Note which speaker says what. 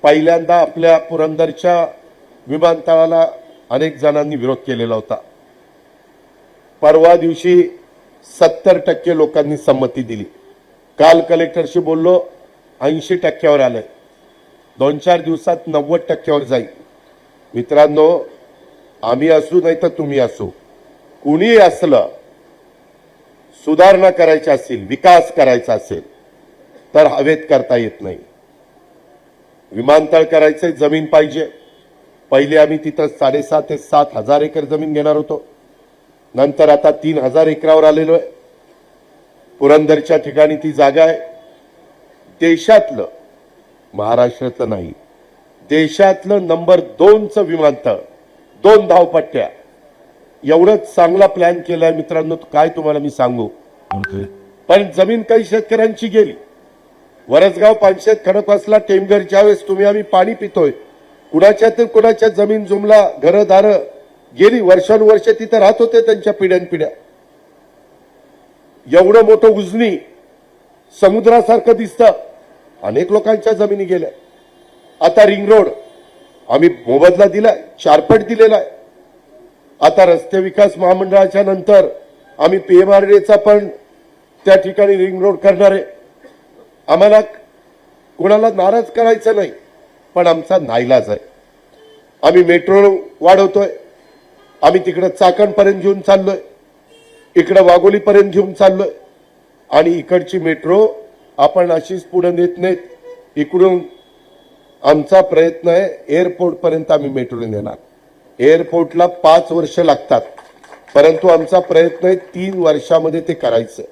Speaker 1: पहिल्यांदा आपल्या पुरंदरच्या विमानतळाला अनेक जणांनी विरोध केलेला होता। परवा दिवशी 70% लोकांनी संमती दिली। काल कलेक्टरशी बोललो, 80%वर आलंय। 2-4 दिवसात 90%वर जाईल। मित्रांनो, आम्ही असू नाही तर तुम्ही असू, कुणी असलं, सुधारणा करायची असेल, विकास करायचा असेल तर हवेत करता येत नाही। विमानतळ करायचंय, जमीन पाहिजे। पहिले आम्ही तिथं 7.5 ते 7 हजार एकर जमीन घेणार होतो, नंतर आता 3,000 एकरावर आलेलो आहे। पुरंदरच्या ठिकाणी ती जागा आहे। देशातलं, महाराष्ट्रातलं नाही, देशातलं नंबर 2चं विमानतळ, 2 धावपट्ट्या, एवढंच चांगला प्लॅन केलाय मित्रांनो, काय तुम्हाला मी सांगू। पण जमीन काही शेतकऱ्यांची गेली। वरसगाव, पानशेत, खडकवासला, टेमघरच्या वेळेस तुम्ही आम्ही पाणी पितोय, कुणाच्या जमीन जुमला, घरदार गेली, वर्षानुवर्ष तिथे राहत होते त्यांच्या पिढ्यानपिढ्या। एवढं मोठं उजनी समुद्रासारखं दिसतं, अनेक लोकांच्या जमिनी गेल्या। आता रिंग रोड आम्ही मोबदला दिलाय, 4 पट दिलेला आहे। आता रस्ते विकास महामंडळाच्या नंतर आम्ही पीएमआरडीचा पण त्या ठिकाणी रिंग रोड करणार आहे। आम्हाला कोणाला नाराज करायचं नाही, पण आमचा नाईलाज आहे। आम्ही मेट्रो वाढवतोय, आम्ही तिकडे चाकणपर्यंत घेऊन चाललोय, इकडे वाघोलीपर्यंत घेऊन चाललोय, आणि इकडची मेट्रो आपण अशीच पुढे नेत नेत इकडून आमचा प्रयत्न आहे एअरपोर्ट पर्यंत आम्ही मेट्रो नेणार। एअरपोर्टला 5 वर्ष लागतात, परंतु आमचा प्रयत्न आहे 3 वर्षामध्ये ते करायचं।